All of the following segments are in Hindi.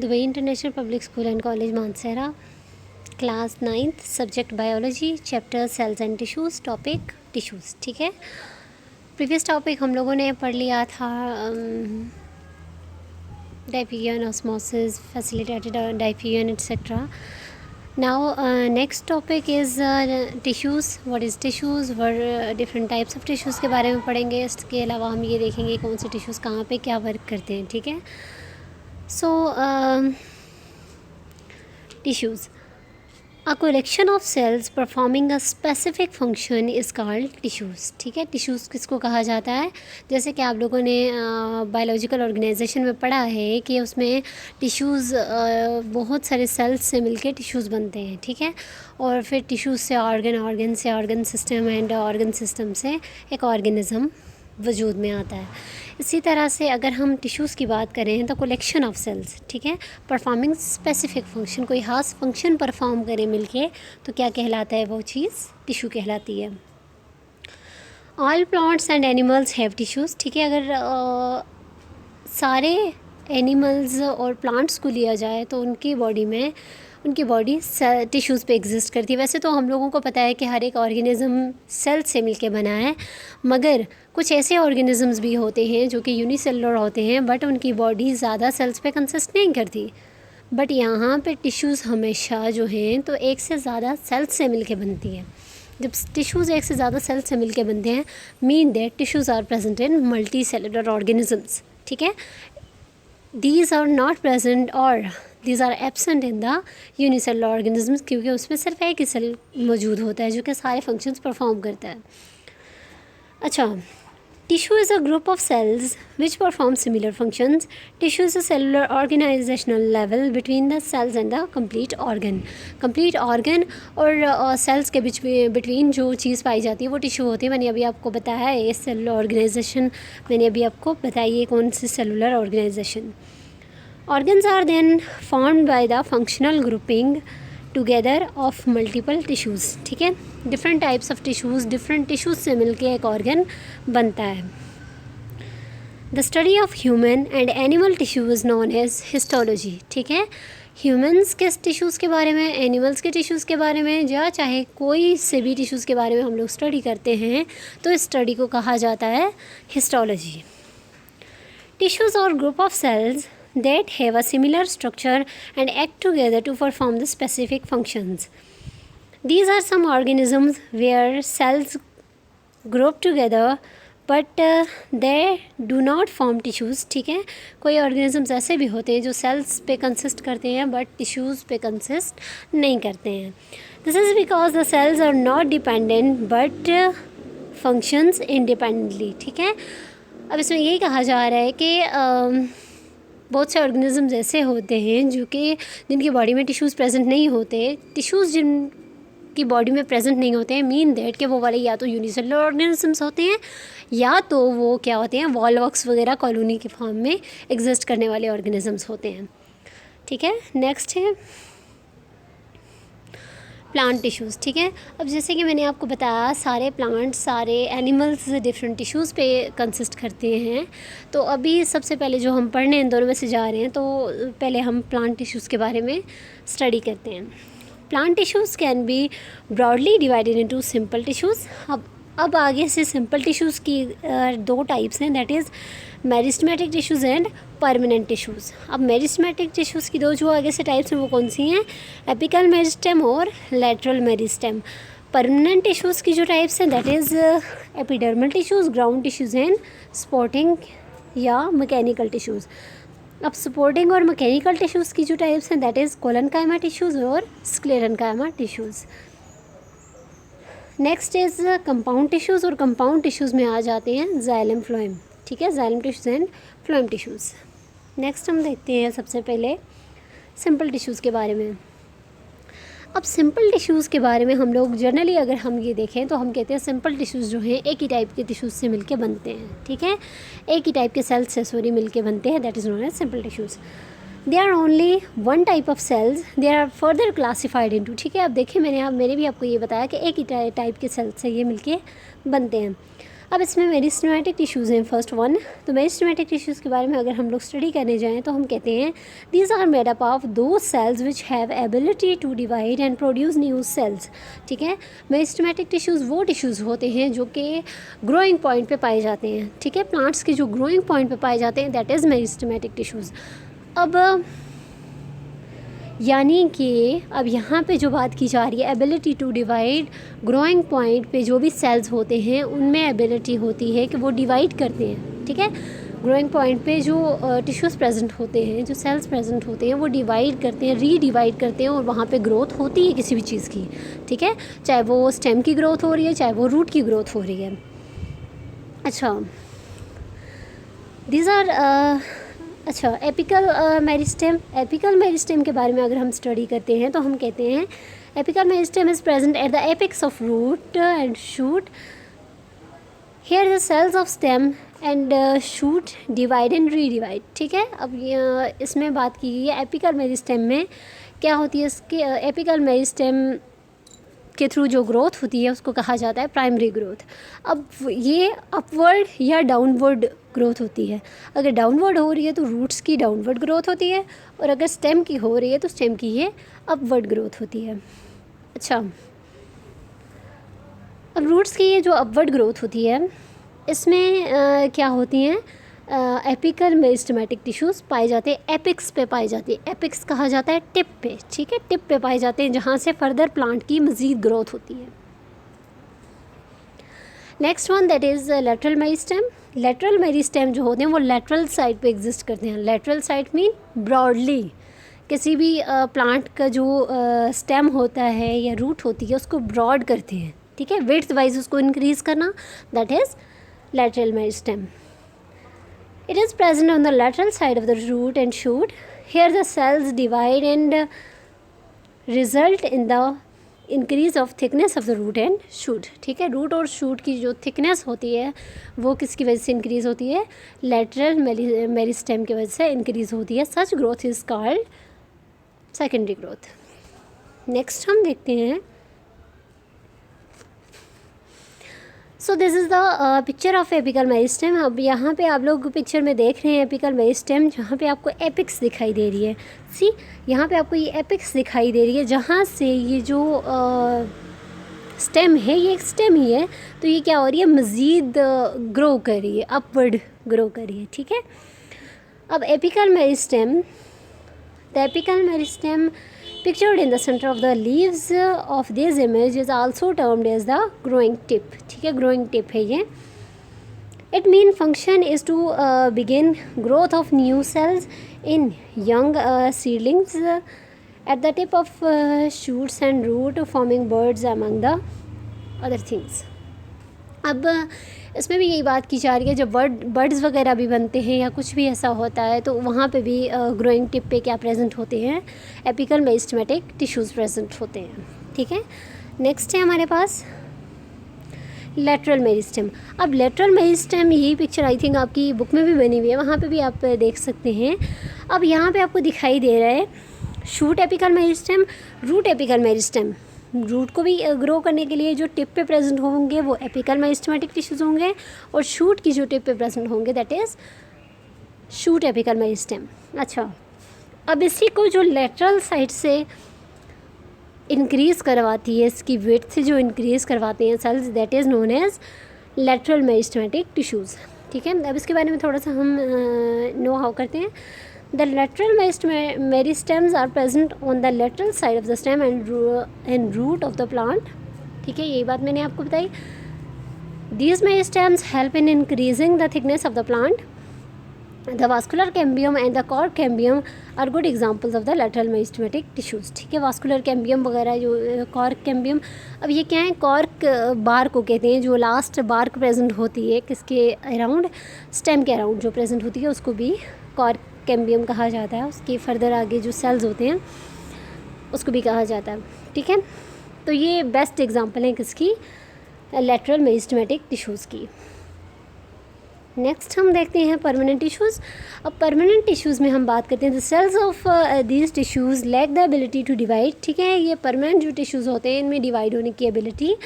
Dubai international public school and college Mansehra, class 9th, subject biology, chapter cells and tissues, topic tissues. ठीक है, प्रीवियस टॉपिक हम लोगों ने पढ़ लिया था diffusion, osmosis, facilitated diffusion etcetera. Now next topic is tissues. What is tissues, different types of tissues के बारे में पढ़ेंगे। इसके अलावा हम ये देखेंगे कौन से टिश्यूज़ कहाँ पे क्या वर्क करते हैं। ठीक है, सो tissues, a collection of cells performing a specific function is called tissues। ठीक है, टिश्यूज़ किसको कहा जाता है? जैसे कि आप लोगों ने बायोलॉजिकल ऑर्गेनाइजेशन में पढ़ा है कि उसमें टिश्यूज़ बहुत सारे सेल्स से मिलके टिश्यूज़ बनते हैं। ठीक है, और फिर टिश्यूज़ से ऑर्गन से organ system and organ system से एक ऑर्गेनिज़म वजूद में आता है। इसी तरह से अगर हम टिश्यूज़ की बात करें तो कलेक्शन ऑफ सेल्स, ठीक है, परफॉर्मिंग स्पेसिफिक फंक्शन, कोई ख़ास फंक्शन परफॉर्म करे मिलके तो क्या कहलाता है? वो चीज़ टिश्यू कहलाती है। All plants and animals have tissues. ठीक है, अगर सारे एनिमल्स और प्लांट्स को लिया जाए तो उनकी बॉडी टिश्यूज़ पे एग्जिस्ट करती है। वैसे तो हम लोगों को पता है कि हर एक ऑर्गेनिज़म सेल से मिलके बना है, मगर कुछ ऐसे ऑर्गेनिज़म्स भी होते हैं जो कि यूनिसेलुलर होते हैं, बट उनकी बॉडी ज़्यादा सेल्स पे कंसिस्ट नहीं करती। बट यहाँ पे टिश्यूज़ हमेशा जो हैं तो एक से ज़्यादा सेल्स से मिलके बनती है। जब टिश्यूज़ एक से ज़्यादा सेल्स से मिलके बनते हैं, mean that tissues are present in multicellular organisms. ठीक है, these are not present or these are absent in the unicellular organisms, क्योंकि उसमें सिर्फ एक ही सेल मौजूद होता है जो कि सारे फंक्शंस परफॉर्म करता है। अच्छा, tissue is a group of cells which perform similar functions. Tissue is a cellular organisational level between the cells and the complete organ और सेल्स के बिटवीन जो चीज़ पाई जाती है वो टिश्यू होती है। मैंने अभी आपको बताया है ये सेलुलर ऑर्गेनाइजेशन, मैंने अभी आपको बताई है कौन सी cellular organisation. Organs are then formed by the functional grouping together of multiple tissues. ठीक है, different types of tissues, different tissues से मिलके एक ऑर्गन बनता है। The study of human and animal tissue is known as histology. ठीक है, ह्यूमंस के टिश्यूज़ के बारे में, एनिमल्स के टिश्यूज़ के बारे में, या चाहे कोई से भी टिश्यूज़ के बारे में हम लोग स्टडी करते हैं तो इस स्टडी को कहा जाता है हिस्टोलॉजी। टिश्यूज़ और group of cells that have a similar structure and act together to perform the specific functions. These are some organisms where cells group together but they do not form tissues। ठीक है, कोई organisms ऐसे भी होते हैं जो cells पे consist करते हैं but tissues पे consist नहीं करते हैं। This is because the cells are not dependent but functions independently। ठीक है, अब इसमें यही कहा जा रहा है कि बहुत से ऑर्गेनिज़म्स ऐसे होते हैं जिनकी बॉडी में टिश्यूज़ प्रेजेंट नहीं होते। टिश्यूज़ जिनकी बॉडी में प्रेजेंट नहीं होते हैं, मीन दैट कि वो वाले या तो यूनिसेलुलर ऑर्गेनिज़म्स होते हैं या तो वो क्या होते हैं, वॉलवॉक्स वगैरह कॉलोनी के फॉर्म में एग्जिस्ट करने वाले ऑर्गेनिज़म्स होते हैं। ठीक है, नेक्स्ट है प्लांट टिश्यूज़। ठीक है, अब जैसे कि मैंने आपको बताया सारे प्लांट्स, सारे एनिमल्स डिफरेंट टिश्यूज़ पे कंसिस्ट करते हैं। तो अभी सबसे पहले जो हम पढ़ने इन दोनों में से जा रहे हैं, तो पहले हम प्लांट टिश्यूज़ के बारे में स्टडी करते हैं। Plant tissues can be broadly divided into simple tissues. अब आगे से सिंपल टिश्यूज़ की दो टाइप्स हैं, that is meristematic tissues and permanent tissues. अब मेरिस्टेमेटिक टिश्यूज़ की दो जो आगे से टाइप्स हैं वो कौन सी हैं? एपिकल मेरिस्टेम और लैटरल मेरिस्टेम। परमानेंट टिश्यूज़ की जो टाइप्स हैं that is epidermal tissues, ground tissues and sporting या मैकेनिकल टिश्यूज़। अब सपोर्टिंग और मैकेनिकल टिश्यूज़ की जो टाइप्स हैं दैट इज़ कोलनकाइमा टिश्यूज़ और sclerenchyma tissues. Next is compound tissues, और कंपाउंड टिश्यूज़ में आ जाते हैं जाइलम फ्लोएम। ठीक है, xylem tissues and phloem tissues. Next हम देखते हैं सबसे पहले सिंपल टिश्यूज़ के बारे में। अब सिंपल टिश्यूज़ के बारे में हम लोग जनरली अगर हम ये देखें तो हम कहते हैं सिंपल टिश्यूज़ जो हैं एक ही टाइप के टिश्यूज़ से मिलके बनते हैं। ठीक है, एक ही टाइप के सेल्स से मिलके बनते हैं, that is known as simple tissues. They are only one type of cells, they are further classified into. ठीक है, अब देखिए मैंने भी आपको ये बताया कि एक ही टाइप के सेल्स से ये मिलके बनते हैं। अब इसमें मेरिस्टेमेटिक टिश्यूज़ हैं फर्स्ट वन। तो मेरिस्टेमेटिक टिश्यूज़ के बारे में अगर हम लोग स्टडी करने जाएँ तो हम कहते हैं these are made up of those cells which have ability to divide and produce new cells. ठीक है, मेरिस्टेमेटिक टिश्यूज़ वो टिश्यूज़ होते हैं जो कि ग्रोइंग पॉइंट पे पाए जाते हैं। ठीक है, प्लांट्स के जो ग्रोइंग पॉइंट पे पाए जाते हैं दैट इज़ मेरिस्टेमेटिक टिश्यूज़। अब यानी कि अब यहाँ पे जो बात की जा रही है ability to divide, growing point पे जो भी सेल्स होते हैं उनमें एबिलिटी होती है कि वो डिवाइड करते हैं। ठीक है, ग्रोइंग पॉइंट पे जो टिश्यूज़ प्रेजेंट होते हैं, जो सेल्स प्रेजेंट होते हैं, वो डिवाइड करते हैं, रीडिवाइड करते हैं और वहाँ पे ग्रोथ होती है किसी भी चीज़ की। ठीक है, चाहे वो स्टेम की ग्रोथ हो रही है, चाहे वो रूट की ग्रोथ हो रही है। अच्छा, दीज आर अच्छा, एपिकल मेरिस्टेम। एपिकल मेरिस्टेम के बारे में अगर हम स्टडी करते हैं तो हम कहते हैं apical meristem is present at the apex of root and shoot. Here the cells of stem and shoot divide and redivide. ठीक है, अब इसमें बात की गई है एपिकल मेरिस्टेम में क्या होती है। इसके एपिकल मेरिस्टेम के थ्रू जो ग्रोथ होती है उसको कहा जाता है प्राइमरी ग्रोथ। अब ये अपवर्ड या डाउनवर्ड ग्रोथ होती है। अगर डाउनवर्ड हो रही है तो रूट्स की डाउनवर्ड ग्रोथ होती है और अगर स्टेम की हो रही है तो स्टेम की ये अपवर्ड ग्रोथ होती है। अच्छा, अब रूट्स की ये जो अपवर्ड ग्रोथ होती है इसमें क्या होती हैं, एपिकल मेरिस्टेमेटिक टिश्यूज़ पाए जाते हैं, एपिक्स पे पाए जाते हैं। एपिक्स कहा जाता है टिप पे। ठीक है, टिप पे पाए जाते हैं जहाँ से फर्दर प्लांट की मज़ीद ग्रोथ होती है। Next one that is lateral meristem. Lateral meristem जो होते हैं वो लेटरल साइड पे एग्जिस्ट करते हैं। लेटरल साइड मीन ब्रॉडली किसी भी प्लांट का जो स्टेम होता है या रूट होती है उसको ब्रॉड करते हैं। ठीक है, विड्थ वाइज उसको इंक्रीज़ करना, that is lateral meristem. It is present on the lateral side of the root and shoot. Here the cells divide and result in the increase of thickness of the root and shoot. ठीक है, रूट और शूट की जो थिकनेस होती है वो किसकी वजह से इंक्रीज़ होती है, लेटरल मेरिस्टेम की वजह से इंक्रीज़ होती है। Such growth is called secondary growth. Next हम देखते हैं, so this is the picture of apical meristem. अब यहाँ पे आप लोग पिक्चर में देख रहे हैं एपिकल मेरिस्टेम, जहाँ पे आपको एपिक्स दिखाई दे रही है। सी, यहाँ पे आपको ये एपिक्स दिखाई दे रही है जहाँ से ये जो स्टेम है ये एक स्टेम ही है, तो ये क्या हो रही है, मज़ीद ग्रो कर रही है, अपवर्ड ग्रो कर रही है। ठीक है, अब apical meristem, the apical meristem pictured in the center of the leaves of this image is also termed as the growing tip. ठीक है, growing tip है ये। Its main function is to begin growth of new cells in young seedlings at the tip of shoots and root, forming buds among the other things. अब इसमें भी यही बात की जा रही है, जब बर्ड्स वगैरह भी बनते हैं या कुछ भी ऐसा होता है तो वहाँ पे भी ग्रोइंग टिप पे क्या प्रेजेंट होते हैं, एपिकल मेरिस्टेमेटिक टिश्यूज़ प्रेजेंट होते हैं। ठीक है, नेक्स्ट है हमारे पास लेटरल मेरिस्टेम। अब लेटरल मेरिस्टेम, यही पिक्चर आई थिंक आपकी बुक में भी बनी हुई है, वहाँ पे भी आप देख सकते हैं। अब यहाँ पे आपको दिखाई दे रहा है shoot apical meristem, root apical meristem. Root को भी ग्रो करने के लिए जो टिप पे प्रेजेंट होंगे वो एपिकल मेरिस्टेमेटिक टिश्यूज़ होंगे और शूट की जो टिप पे प्रेजेंट होंगे that is shoot apical meristem. अच्छा, अब इसी को जो लेटरल साइड से इंक्रीज़ करवाती है, इसकी विड्थ से जो इंक्रीज़ करवाते हैं cells, that is known as lateral meristematic tissues. ठीक है, अब इसके बारे में थोड़ा सा हम नो हाउ करते हैं। The lateral meristems are present on the lateral side of the stem and root of the plant. ठीक है, यही बात मैंने आपको बताई। These meristems help in increasing the thickness of the plant. The vascular cambium and the cork cambium are good examples of the lateral meristematic tissues. ठीक है, vascular cambium वगैरह, जो cork cambium, अब ये क्या है, cork बार को कहते हैं, जो लास्ट बार्क प्रेजेंट होती है किसके अराउंड, स्टेम के अराउंड जो प्रेजेंट होती है उसको भी cork कैम्बियम कहा जाता है। उसके फर्दर आगे जो सेल्स होते हैं उसको भी कहा जाता है। ठीक है, तो ये बेस्ट एग्जांपल है किसकी, लेटरल मेरिस्टेमेटिक टिश्यूज़ की। नेक्स्ट हम देखते हैं परमानेंट टिश्यूज़। अब परमानेंट टिश्यूज़ में हम बात करते हैं the cells of these tissues lack the ability to divide. ठीक है, ये परमानेंट जो टिश्यूज़ होते हैं इनमें डिवाइड होने की एबिलिटी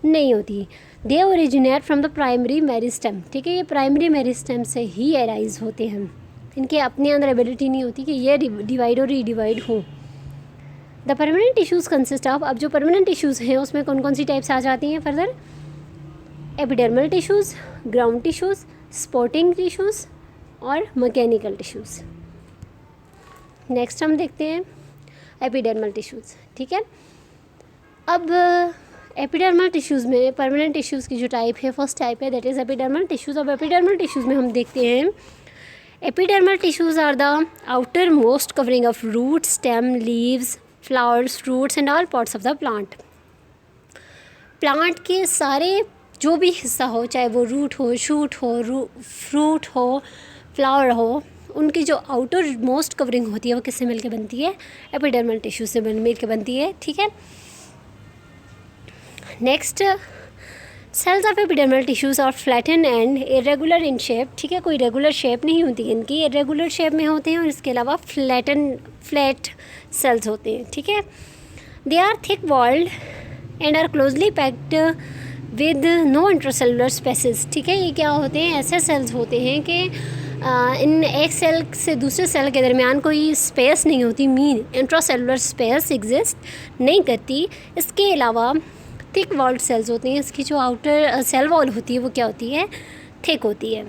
नहीं होती। They originate from the primary meristem, ठीक है, ये प्राइमरी मेरिस्टेम से ही अराइज होते हैं, इनके अपने अंदर एबिलिटी नहीं होती कि ये डिवाइड और रीडिवाइड हो। The permanent tissues consist of, अब जो परमानेंट टिश्यूज़ हैं उसमें कौन कौन सी टाइप्स आ जाती हैं further, epidermal tissues, ground tissues, supporting tissues और मैकेनिकल टिश्यूज़। नेक्स्ट हम देखते हैं एपिडर्मल टिश्यूज़, ठीक है। अब एपिडर्मल टिश्यूज़ में परमानेंट टिश्यूज़ की जो टाइप है, फर्स्ट टाइप है दैट इज़ एपिडर्मल टिश्यूज़। अब एपिडर्मल टिश्यूज़ में हम देखते हैं epidermal tissues are the outermost covering of root, stem, leaves, flowers, fruits and all parts of the plant. Plant के सारे जो भी हिस्सा हो, चाहे वो रूट हो, शूट हो, फ्रूट हो, फ्लावर हो, उनकी जो आउटर मोस्ट कवरिंग होती है वो किससे मिलके बनती है, एपिडर्मल टिश्यू से मिलके बनती है, ठीक है। Next, cells of epidermal tissues are flatten and irregular in shape, ठीक है, कोई रेगुलर शेप नहीं होती इनकी, इरेगुलर शेप में होते हैं और इसके अलावा फ्लैट सेल्स होते हैं, ठीक है। They are thick walled and are closely packed with no intracellular spaces, ठीक है। ये क्या होते हैं, ऐसे सेल्स होते हैं कि इन एक सेल से दूसरे सेल के दरमियान कोई स्पेस नहीं होती, मीन इंट्रासेलुलर स्पेस एग्जिस्ट नहीं करती। इसके अलावा थिक वॉल्ड सेल्स होते हैं, इसकी जो आउटर सेल वॉल होती है वो क्या होती है, थिक होती है।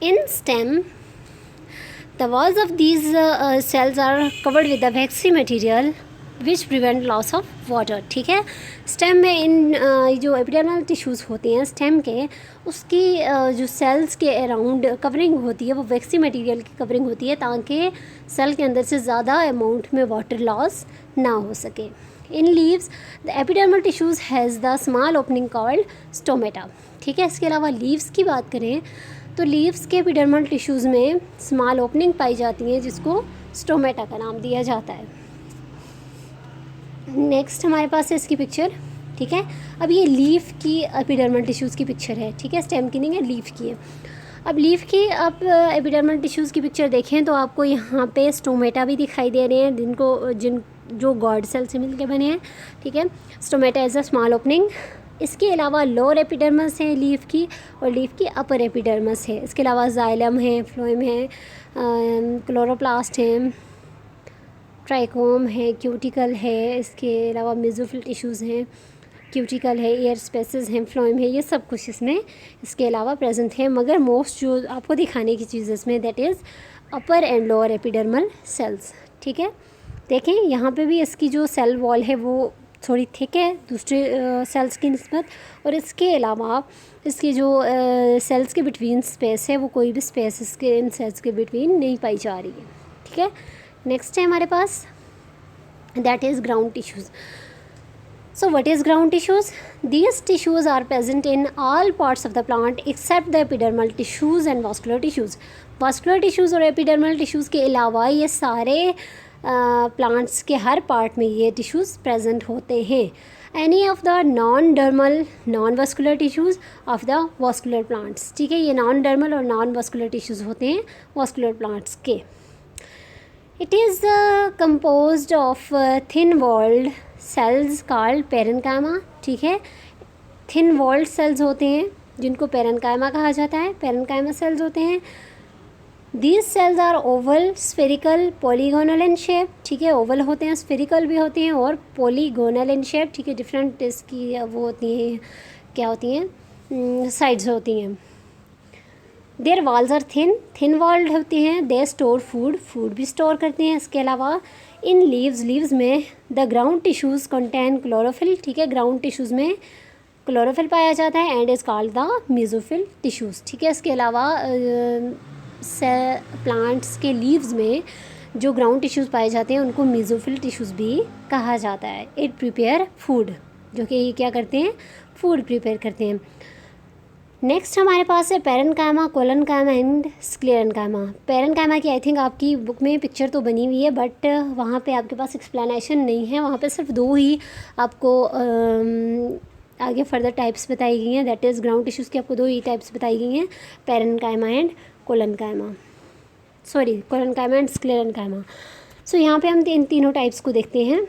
In stem the walls of these cells are covered with the waxy material which prevent loss of water, ठीक है। स्टेम में इन जो एपिडर्मल टिश्यूज़ होते हैं स्टेम के, उसकी जो सेल्स के अराउंड कवरिंग होती है वो वैक्सी मटेरियल की कवरिंग होती है ताकि सेल के अंदर से ज़्यादा अमाउंट में वाटर लॉस ना हो सके। In leaves the epidermal tissues has the small opening called stomata, ठीक है। इसके अलावा लीव्स की बात करें तो लीव्स के एपिडर्मल टिश्यूज़ में स्मॉल ओपनिंग पाई जाती है जिसको स्टोमेटा का नाम दिया जाता है। नेक्स्ट हमारे पास है इसकी पिक्चर, ठीक है। अब ये लीफ की एपिडर्मल टिश्यूज़ की पिक्चर है, ठीक है, स्टेम की नहीं है, लीफ की है। अब लीफ की आप एपिडर्मल टिश्यूज़ की पिक्चर देखें तो आपको यहाँ पे स्टोमेटा भी दिखाई दे रहे हैं जो गॉड सेल से मिलके बने हैं, ठीक है। Stomata is a small opening. इसके अलावा लोअर एपिडर्मस है लीफ की और लीफ की अपर एपिडर्मस है। इसके अलावा जाइलम है, फ्लोएम है, क्लोरोप्लास्ट है, ट्राइकोम है, क्यूटिकल है, इसके अलावा मेसोफिल टिश्यूज़ हैं, क्यूटिकल है, एयर स्पेसेस हैं, फ्लोएम है, ये सब कुछ इसमें इसके अलावा प्रेजेंट है। मगर मोस्ट जो आपको दिखाने की चीज़ इसमें that is upper and lower epidermal cells, ठीक है। देखें यहाँ पे भी इसकी जो सेल वॉल है वो थोड़ी थिक है दूसरे सेल्स की निस्बत, और इसके अलावा इसकी जो सेल्स के बिटवीन स्पेस है वो कोई भी स्पेस इसके इन सेल्स के बिटवीन नहीं पाई जा रही है, ठीक है। नेक्स्ट है हमारे पास that is ground tissues. So what is ground tissues? These tissues are present in all parts of the plant except the epidermal tissues and vascular tissues. Vascular tissues और epidermal tissues के अलावा ये सारे प्लांट्स के हर पार्ट में ये टिश्यूज़ प्रेजेंट होते हैं। Any of the non-dermal, non-vascular tissues of the vascular plants, ठीक है, ये non-dermal और non-vascular tissues होते हैं vascular plants के। It is composed of thin-walled cells called parenchyma, ठीक है। thin-walled cells होते हैं जिनको parenchyma कहा जाता है, parenchyma cells होते हैं। These cells are oval, spherical, polygonal in shape, ठीक है, oval होते हैं, spherical भी होते हैं और polygonal in shape, ठीक है। डिफरेंट इसकी वो होती हैं, क्या होती हैं, साइड्स होती हैं। Their walls are thin walled होते हैं। दे स्टोर फूड भी स्टोर करते हैं। इसके अलावा इन लीव्स में the ground tissues contain chlorophyll, ठीक है, ग्राउंड टिश्यूज़ में क्लोरोफिल पाया जाता है and is called the mesophyll tissues, ठीक है। इसके अलावा प्लांट्स के लीव्स में जो ग्राउंड टिश्यूज़ पाए जाते हैं उनको मेसोफिल टिश्यूज़ भी कहा जाता है। इट प्रिपेयर फूड, जो कि ये क्या करते हैं, फूड प्रिपेयर करते हैं। नेक्स्ट हमारे पास है parenchyma, collenchyma and sclerenchyma. Parenchyma की आई थिंक आपकी बुक में पिक्चर तो बनी हुई है बट वहाँ पे आपके पास एक्सप्लेनेशन नहीं है, वहाँ पे सिर्फ दो ही आपको आगे फर्दर टाइप्स बताई गई हैं, दैट इज़ ग्राउंड टिश्यूज़ की आपको दो ही टाइप्स बताई गई हैं, parenchyma and collenchyma, collenchyma and sclerenchyma. So यहाँ पे हम इन तीनों टाइप्स को देखते हैं।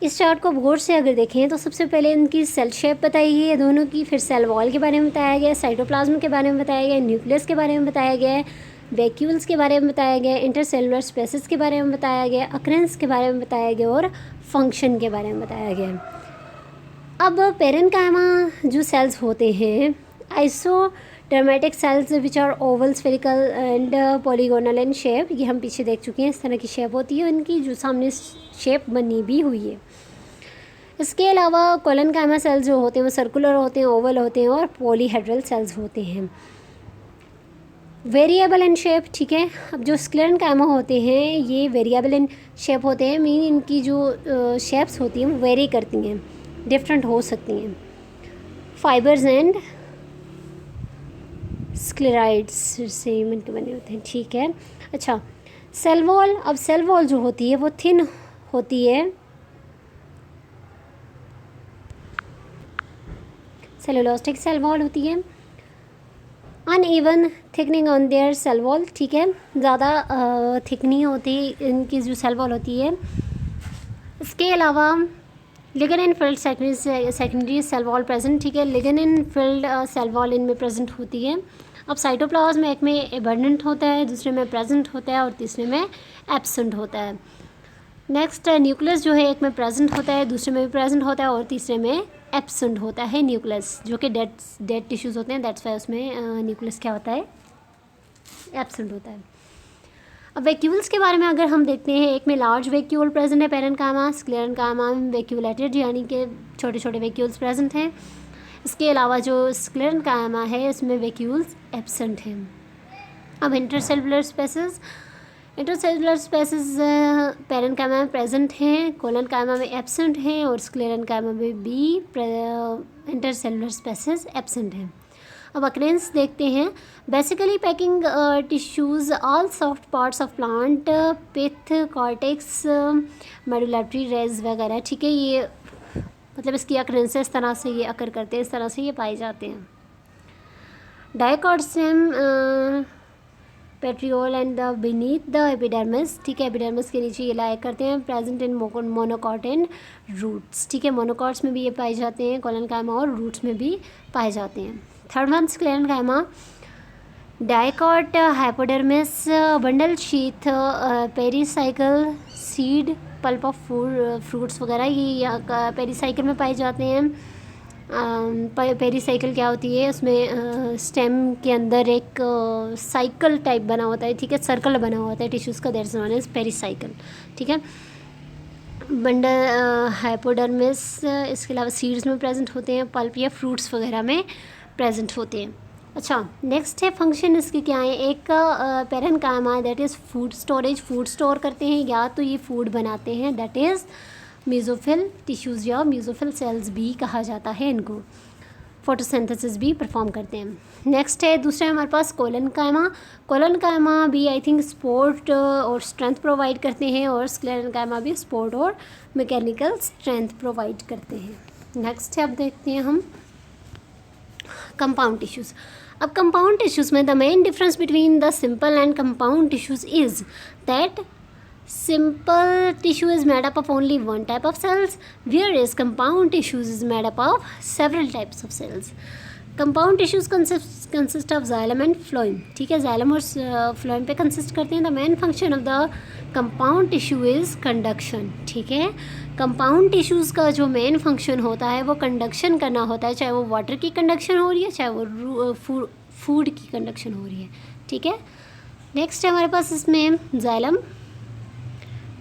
इस चार्ट को गौर से अगर देखें तो सबसे पहले इनकी सेल शेप बताई गई है दोनों की, फिर सेल वॉल के बारे में बताया गया है, साइटोप्लाज्म के बारे में बताया गया है, न्यूक्लियस के बारे में बताया गया है, वैक्यूल्स के बारे में बताया गया है, इंटरसेलुलर स्पेसिस के बारे में बताया गया है, अकरेंस के बारे में बताया गया और फंक्शन के बारे में बताया गया है। अब पेरेन्काइमा जो सेल्स होते हैं, isodiametric cells which are oval, spherical and polygonal in shape, ये हम पीछे देख चुके हैं। इस तरह की शेप होती है इनकी, जो सामने शेप बनी भी हुई है। इसके अलावा कोलेनकाइमा सेल्स जो होते हैं वो सर्कुलर होते हैं, ओवल होते हैं और पॉलीहेड्रल सेल्स होते हैं, वेरिएबल इन शेप। ठीक है, अब जो स्क्लेरेनकाइमा होते हैं ये वेरिएबल इन शेप होते हैं, मीन इनकी जो शेप्स होती हैं वो वेरी करती हैं, डिफरेंट हो सकती हैं। फाइबर्स एंड स्क्लेराइड्स से मिलकर बने होते हैं। ठीक है, अच्छा सेल वॉल, अब सेल वॉल जो होती है वो थिन होती है, सेलुलोस्टिक सेल वॉल होती है, uneven thickening on their cell wall. ठीक है, ज़्यादा थिक नहीं होती इनकी जो सेल वॉल होती है। इसके अलावा lignin filled secondary cell wall present. ठीक है, लिगेंड फिल्ड सेल वॉल इनमें प्रेजेंट होती है। अब साइटोप्लाज्म एक में एबंडेंट होता है, दूसरे में प्रेजेंट होता है और तीसरे में एब्सेंट होता है। नेक्स्ट न्यूक्लियस जो है एक में प्रेजेंट होता है, दूसरे में भी प्रेजेंट होता है और तीसरे में एब्सेंट होता है न्यूक्लियस, जो कि डेड टिश्यूज़ होते हैं, दैट्स वाई उसमें न्यूक्लियस क्या होता है, एब्सेंट होता है। अब वैक्यूल्स के बारे में अगर हम देखते हैं, एक में लार्ज वैक्यूल प्रेजेंट है पेरेन्काइमा, स्क्लेरेन्काइमा में वैक्यूलेटेड यानी कि छोटे छोटे वैक्यूल्स प्रेजेंट हैं। इसके अलावा जो स्क्लेरेन्काइमा है इसमें वैक्यूल्स एब्सेंट हैं। अब इंटरसेलुलर स्पेसिस पेरेन्काइमा में प्रेजेंट हैं, कोलेनकाइमा में एब्सेंट हैं और स्क्लेरेन्काइमा में भी इंटरसेलुलर स्पेसिस एब्सेंट हैं। अब अकरेंस देखते हैं, basically packing tissues all soft parts of plant, pith, cortex, medullary rays वगैरह। ठीक है, ये मतलब इसकी अकरेंस इस तरह से ये अकर करते हैं, इस तरह से ये पाए जाते हैं। Dicot stem petiole and the beneath the epidermis. ठीक है, एपिडर्मिस के नीचे ये लाया करते हैं, present in monocot and roots. ठीक है, मोनोकॉट्स में भी ये पाए जाते हैं, कोलेनकाइमा और रूट्स में भी पाए जाते हैं। Third one sclerenchyma, dicot, hypodermis, bundle sheath, pericycle, seed, pulp of fruits वगैरह ये पेरीसाइकिल में पाए जाते हैं। पेरीसाइकिल क्या होती है, उसमें स्टेम के अंदर एक साइकिल टाइप बना होता है। ठीक है, सर्कल बना होता है टिश्यूज़ का, दैट्स नोन एज पेरीसाइकिल। ठीक है, बंडल हाइपोडर्मिस, इसके अलावा सीड्स में प्रेजेंट होते हैं, पल्प या फ्रूट्स वगैरह में प्रेजेंट होते हैं। अच्छा, नेक्स्ट है फंक्शन इसकी क्या है। एक parenchyma that is food storage, food store करते हैं या तो ये फूड बनाते हैं, दैट इज़ मेसोफिल टिश्यूज़ या मेसोफिल सेल्स भी कहा जाता है इनको, फोटोसिंथेसिस भी परफॉर्म करते हैं। नेक्स्ट है दूसरा हमारे पास कोलेनकाइमा भी आई थिंक सपोर्ट और स्ट्रेंथ प्रोवाइड करते हैं और स्क्लेरेन्काइमा भी सपोर्ट और मैकेनिकल स्ट्रेंथ प्रोवाइड करते हैं। नेक्स्ट है अब देखते हैं हम कंपाउंड टिश्यूज़। अब कंपाउंड टिश्यूज़ में the main difference between the simple and compound tissues is that simple tissue is made up of only one type of cells, whereas compound tissues is made up of several types of cells. Compound tissues consist of xylem and phloem. ठीक है, xylem और phloem पे consist करते हैं। The main function of the compound tissue is conduction. ठीक है, compound tissues का जो main function होता है वो conduction करना होता है, चाहे वो water की conduction हो रही है, चाहे वो food की conduction हो रही है। ठीक है, next है हमारे पास इसमें xylem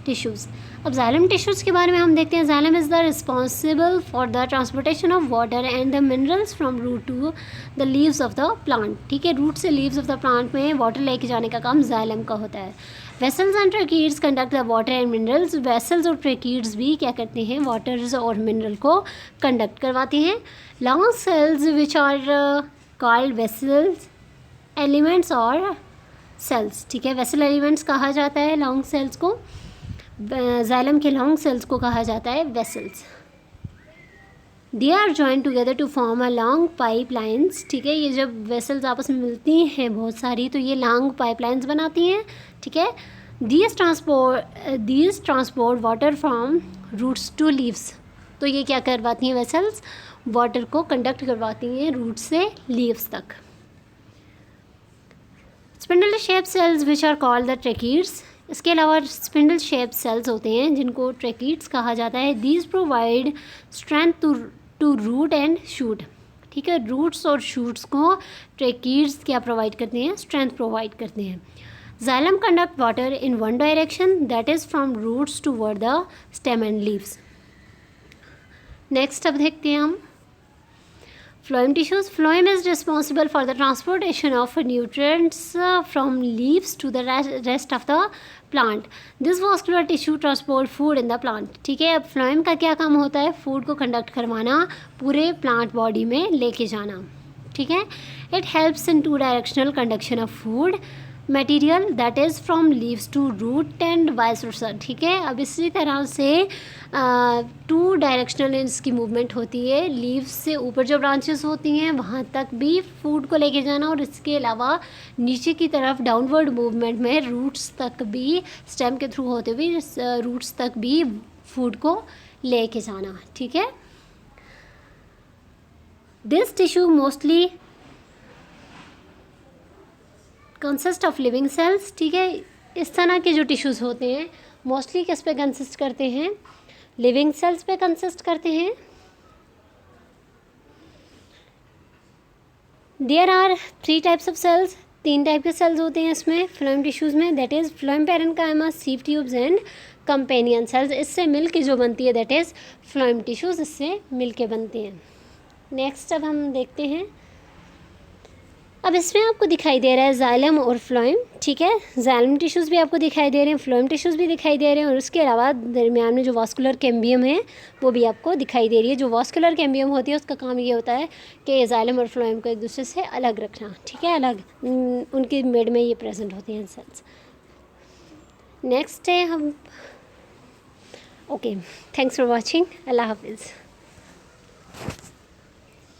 टिश्यूज़। अब जाइलम टिश्यूज़ के बारे में हम देखते हैं। Xylem is the responsible for the transportation of water and the minerals from root to the leaves of the plant. ठीक है, रूट से लीव्स ऑफ द प्लांट में वाटर लेके जाने का काम जाइलम का होता है। Vessels and tracheids conduct the water and minerals. Vessels और ट्रैकीड्स भी क्या करते हैं, वाटर्स और मिनरल को कंडक्ट करवाते हैं। Long cells which are called vessels elements और सेल्स। ठीक है, वेसल एलिमेंट्स कहा जाता है लॉन्ग सेल्स को, जाइलम के लॉन्ग सेल्स को कहा जाता है vessels. They are joint together to form a long pipe lines. ठीक है, ये जब वेसल्स आपस में मिलती हैं बहुत सारी तो ये लॉन्ग पाइप लाइन्स बनाती हैं। ठीक है, these transport water from roots to leaves. तो ये क्या करवाती हैं वेसल्स, वाटर को कंडक्ट करवाती हैं रूट से लीव्स तक. Spindle shape cells which are called the tracheids. इसके अलावा स्पिंडल शेप सेल्स होते हैं जिनको ट्रैकीड्स कहा जाता है. These provide strength to root and shoot. ठीक है, रूट्स और शूट्स को ट्रैकीड्स क्या प्रोवाइड करते हैं, स्ट्रेंथ प्रोवाइड करते हैं. Xylem conduct water in one direction, that is from roots toward the stem and leaves. Next अब देखते हैं हम phloem tissues. Phloem is responsible for the transportation of nutrients from leaves to the rest of the plant. This vascular tissue transport food in the plant. ठीक है, अब phloem का क्या काम होता है, फूड को कंडक्ट करवाना, पूरे प्लांट बॉडी में लेके जाना. ठीक है, it helps in 2 directional conduction of food material that is from leaves to root and vice versa. ठीक है, अब इसी तरह से 2 डायरेक्शनल इसकी मूवमेंट होती है. लीव्स से ऊपर जो ब्रांचेस होती हैं वहाँ तक भी फूड को लेके जाना, और इसके अलावा नीचे की तरफ डाउनवर्ड मूवमेंट में रूट्स तक भी, स्टेम के थ्रू होते हुए रूट्स तक भी फूड को लेके जाना. ठीक है, this tissue mostly consist of living cells. ठीक है, इस तरह के जो टिश्यूज़ होते हैं मोस्टली किस पे कंसिस्ट करते हैं, लिविंग सेल्स पे कंसिस्ट करते हैं. There are 3 types of cells. 3 type के सेल्स होते हैं इसमें फ्लोएम टिश्यूज़ में, that is phloem parenchyma, sieve tubes and companion cells. इससे मिल के जो बनती है दैट इज़ फ्लोएम टिश्यूज़, इससे मिल के बनते हैं. नेक्स्ट अब हम देखते हैं, अब इसमें आपको दिखाई दे रहा है जाइलम और फ्लोएम. ठीक है, जाइलम टिश्यूज़ भी आपको दिखाई दे रहे हैं, फ्लोएम टिश्यूज़ भी दिखाई दे रहे हैं, और उसके अलावा दरमियान में जो वास्कुलर कैम्बियम है वो भी आपको दिखाई दे रही है. जो वास्कुलर कैम्बियम होती है उसका काम ये होता है कि जाइलम और फ्लोएम को एक दूसरे से अलग रखना. ठीक है, अलग उनकी मिड में ये प्रेजेंट होती हैं सेल्स. नेक्स्ट है हम, ओके, थैंक्स फॉर वॉचिंग. अल्लाह हाफिज़.